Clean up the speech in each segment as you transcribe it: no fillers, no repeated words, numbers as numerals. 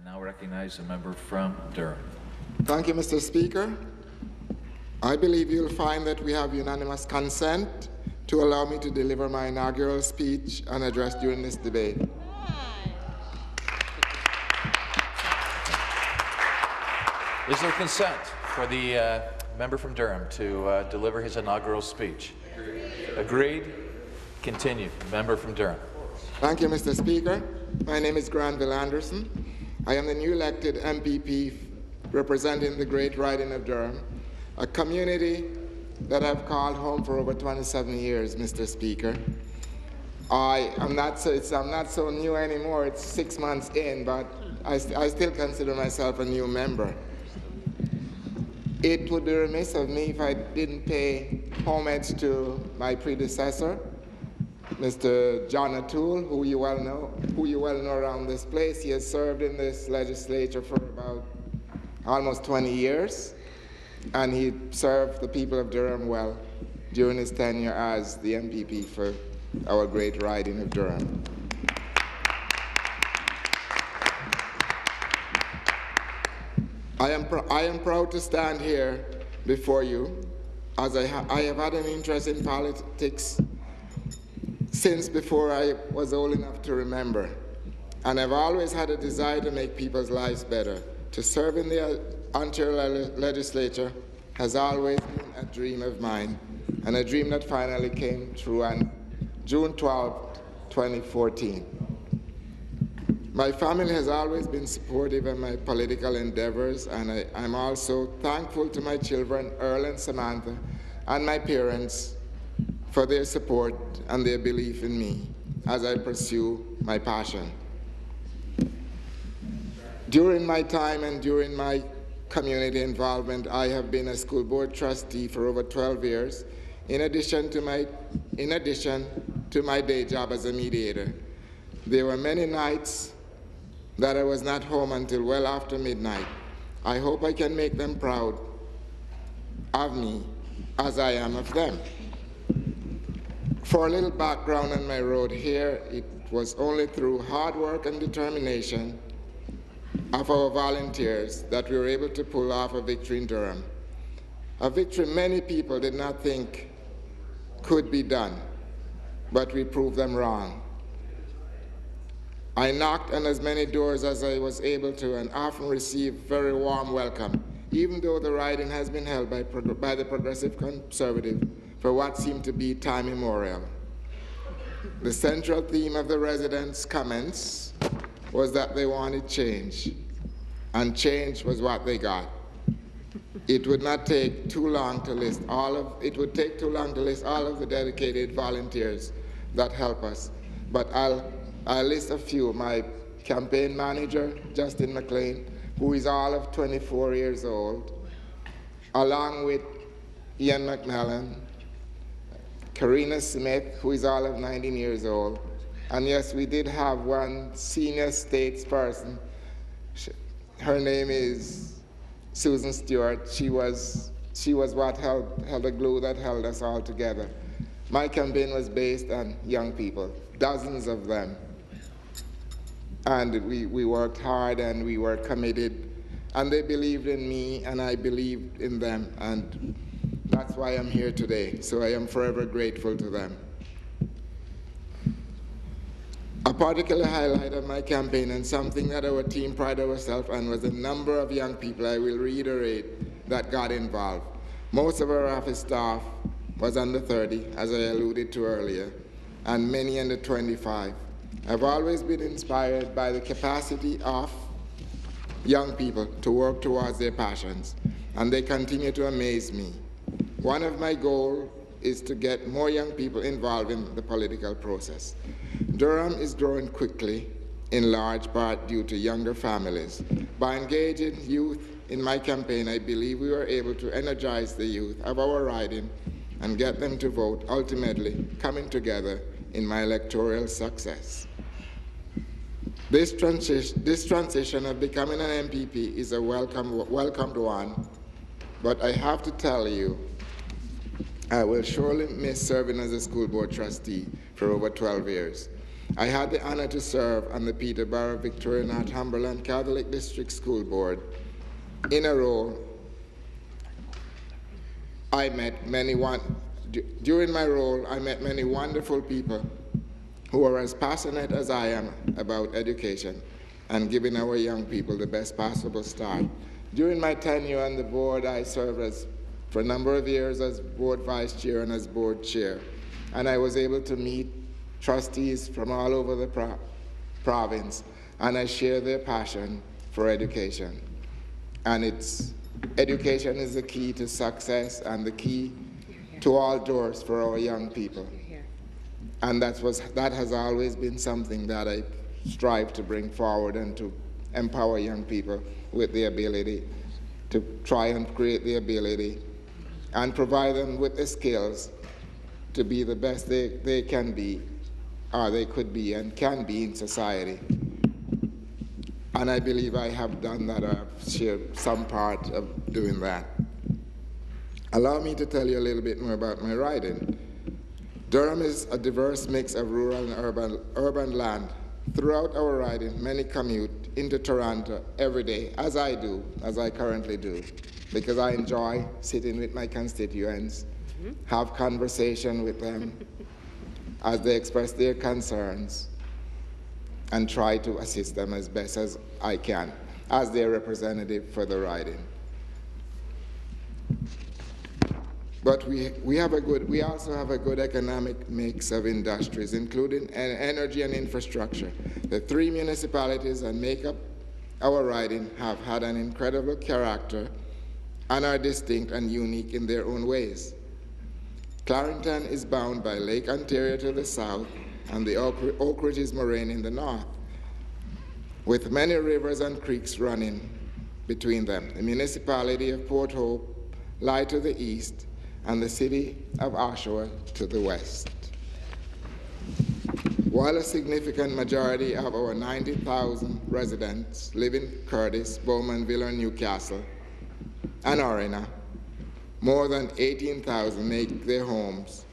now recognize a member from Durham. Thank you, Mr. Speaker. I believe you'll find that we have unanimous consent to allow me to deliver my inaugural speech and address during this debate. Is there consent for the member from Durham to deliver his inaugural speech? Agreed. Continue. Member from Durham. Thank you, Mr. Speaker. My name is Granvile Anderson. I am the new elected MPP representing the great riding of Durham, a community that I've called home for over 27 years, Mr. Speaker. I'm not so new anymore. It's 6 months in, but I still consider myself a new member. It would be remiss of me if I didn't pay homage to my predecessor, Mr. John O'Toole, who you well know around this place. He has served in this legislature for about almost 20 years, and he served the people of Durham well during his tenure as the MPP for our great riding of Durham. I am proud to stand here before you, as I have had an interest in politics since before I was old enough to remember, and I've always had a desire to make people's lives better. To serve in the Ontario Legislature has always been a dream of mine, and a dream that finally came true on June 12, 2014. My family has always been supportive of my political endeavors, and I'm also thankful to my children, Earl and Samantha, and my parents for their support and their belief in me as I pursue my passion. During my time and during my community involvement, I have been a school board trustee for over 12 years, in addition to my day job as a mediator. There were many nights that I was not home until well after midnight. I hope I can make them proud of me as I am of them. For a little background on my road here, it was only through hard work and determination of our volunteers that we were able to pull off a victory in Durham. A victory many people did not think could be done, but we proved them wrong. I knocked on as many doors as I was able to and often received very warm welcome, even though the riding has been held by the Progressive Conservative for what seemed to be time immemorial. The central theme of the residents' comments was that they wanted change, and change was what they got. It would take too long to list all of the dedicated volunteers that help us, but I'll list a few. My campaign manager, Justin McLean, who is all of 24 years old, along with Ian McNallen, Karina Smith, who is all of 19 years old, and yes, we did have one senior statesperson. Her name is Susan Stewart. She was what held the glue that held us all together. My campaign was based on young people, dozens of them. And we worked hard and we were committed, and they believed in me and I believed in them, and that's why I'm here today. So I am forever grateful to them. A particular highlight of my campaign, and something that our team prided ourselves on, was the number of young people, I will reiterate, that got involved. Most of our office staff was under 30, as I alluded to earlier, and many under 25. I've always been inspired by the capacity of young people to work towards their passions, and they continue to amaze me. One of my goals is to get more young people involved in the political process. Durham is growing quickly, in large part due to younger families. By engaging youth in my campaign, I believe we were able to energize the youth of our riding and get them to vote, ultimately coming together in my electoral success. This transition of becoming an MPP is a welcomed one, but I have to tell you, I will surely miss serving as a school board trustee for over 12 years. I had the honor to serve on the Peterborough, Victoria, Northumberland Catholic District School Board. In a role, during my role, I met many wonderful people who are as passionate as I am about education and giving our young people the best possible start. During my tenure on the board, I served for a number of years as board vice chair and as board chair. And I was able to meet trustees from all over the province, and I share their passion for education. And education is the key to success and the key to all doors for our young people. And that has always been something that I strive to bring forward and to empower young people with the ability to try and create the ability and provide them with the skills to be the best they can be, or they could be and can be in society. And I believe I have done that. I've shared some part of doing that. Allow me to tell you a little bit more about my riding. Durham is a diverse mix of rural and urban land. Throughout our riding, many commute into Toronto every day, as I currently do, because I enjoy sitting with my constituents, have conversation with them as they express their concerns, and try to assist them as best as I can as their representative for the riding. But we also have a good economic mix of industries, including energy and infrastructure. The three municipalities that make up our riding have had an incredible character and are distinct and unique in their own ways. Clarington is bound by Lake Ontario to the south and the Oak Ridges Moraine in the north, with many rivers and creeks running between them. The municipality of Port Hope lie to the east, and the city of Oshawa to the west. While a significant majority of our 90,000 residents live in Curtis, Bowmanville, or Newcastle, and Orina, more than 18,000 make their homes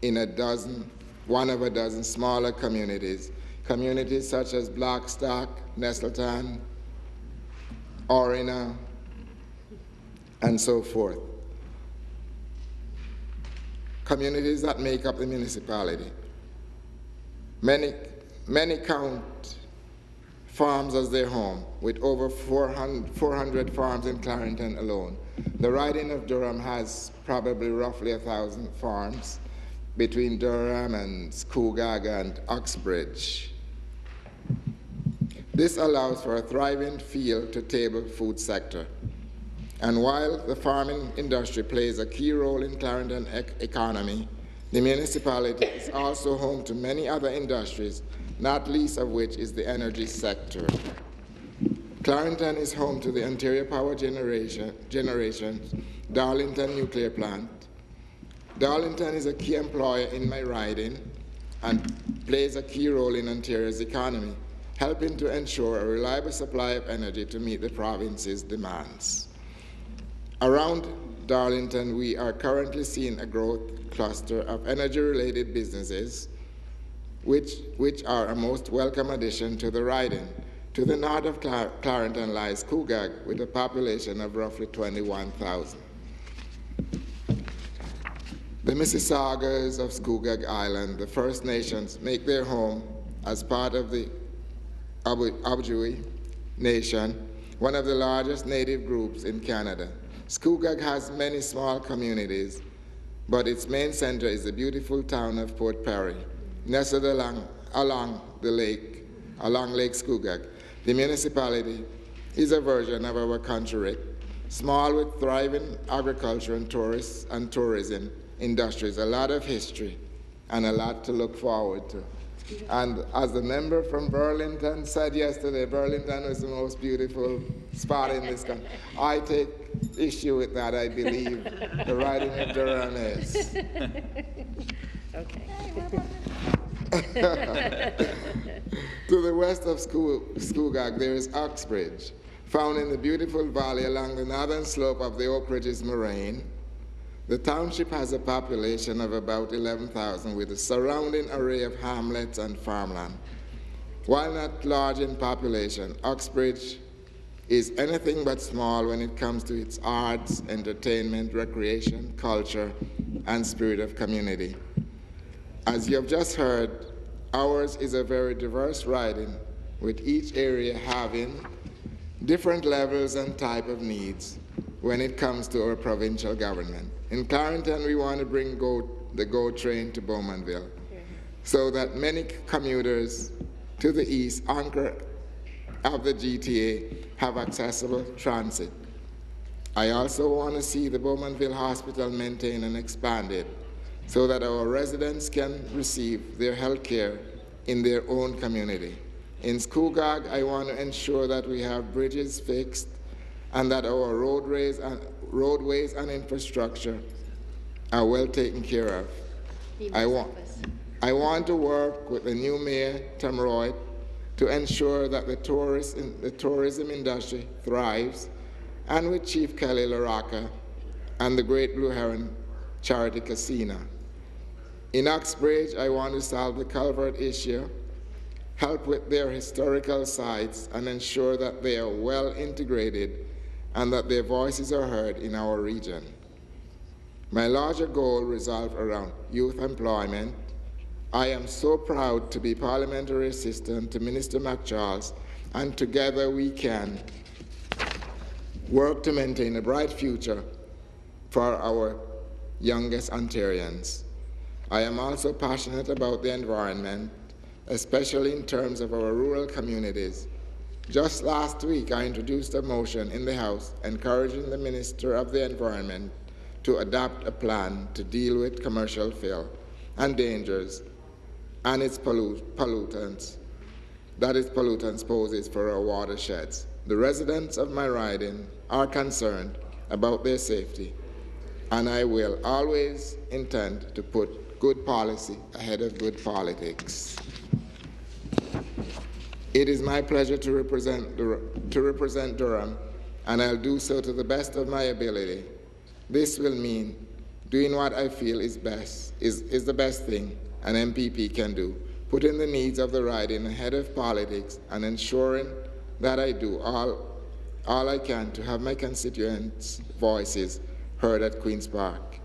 in one of a dozen smaller communities such as Blackstock, Nestleton, Orina, and so forth. Communities that make up the municipality. Many count farms as their home, with over 400 farms in Clarington alone. The riding of Durham has probably roughly 1,000 farms between Durham and Scugog and Uxbridge. This allows for a thriving field-to-table food sector. And while the farming industry plays a key role in Clarington economy, the municipality is also home to many other industries, not least of which is the energy sector. Clarington is home to the Ontario Power Generation Darlington Nuclear Plant. Darlington is a key employer in my riding and plays a key role in Ontario's economy, helping to ensure a reliable supply of energy to meet the province's demands. Around Darlington, we are currently seeing a growth cluster of energy-related businesses, which are a most welcome addition to the riding. To the north of Clarington lies Scugog, with a population of roughly 21,000. The Mississaugas of Scugog Island, the First Nations, make their home as part of the Abujui Nation, one of the largest native groups in Canada. Scugog has many small communities, but its main center is the beautiful town of Port Perry, nestled along Lake Scugog. The municipality is a version of our country, small with thriving agriculture and tourism industries, a lot of history, and a lot to look forward to. And as the member from Burlington said yesterday, Burlington is the most beautiful spot in this country. I take issue with that. I believe the riding of Durham is. Okay. To the west of Scugog, there is Uxbridge, found in the beautiful valley along the northern slope of the Oak Ridges Moraine. The township has a population of about 11,000 with a surrounding array of hamlets and farmland. While not large in population, Uxbridge is anything but small when it comes to its arts, entertainment, recreation, culture, and spirit of community. As you have just heard, ours is a very diverse riding, with each area having different levels and type of needs when it comes to our provincial government. In Clarington, we want to bring the GO train to Bowmanville so that many commuters to the east anchor of the GTA have accessible transit. I also want to see the Bowmanville Hospital maintained and expanded so that our residents can receive their health care in their own community. In Scugog, I want to ensure that we have bridges fixed and that our roadways and infrastructure are well taken care of. I want to work with the new mayor, Tom Roy, to ensure that the tourism industry thrives, and with Chief Kelly Laraka and the Great Blue Heron Charity Casino. In Uxbridge, I want to solve the culvert issue, help with their historical sites, and ensure that they are well integrated and that their voices are heard in our region. My larger goal revolves around youth employment. I am so proud to be Parliamentary Assistant to Minister McCharles, and together we can work to maintain a bright future for our youngest Ontarians. I am also passionate about the environment, especially in terms of our rural communities. Just last week, I introduced a motion in the House encouraging the Minister of the Environment to adopt a plan to deal with commercial fill and dangers and its pollutants poses for our watersheds. The residents of my riding are concerned about their safety, and I will always intend to put good policy ahead of good politics. It is my pleasure to represent Durham, and I'll do so to the best of my ability. This will mean doing what I feel is the best thing an MPP can do, putting the needs of the riding ahead of politics and ensuring that I do all I can to have my constituents' voices heard at Queen's Park.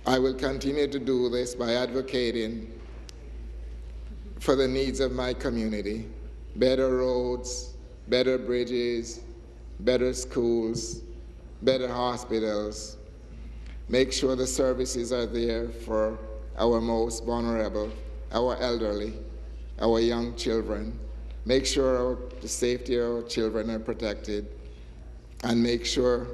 I will continue to do this by advocating for the needs of my community: better roads, better bridges, better schools, better hospitals, make sure the services are there for our most vulnerable, our elderly, our young children, make sure the safety of our children are protected, and make sure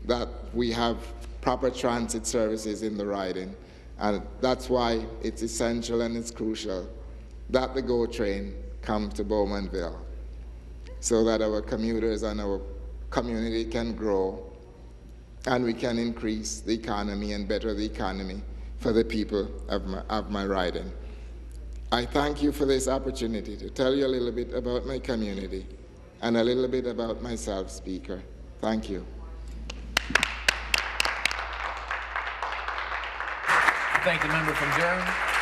that we have proper transit services in the riding. And that's why it's essential and it's crucial that the GO train comes to Bowmanville so that our commuters and our community can grow and we can increase the economy and better the economy for the people of my riding. I thank you for this opportunity to tell you a little bit about my community and a little bit about myself, Speaker. Thank you. Thank the member from Durham.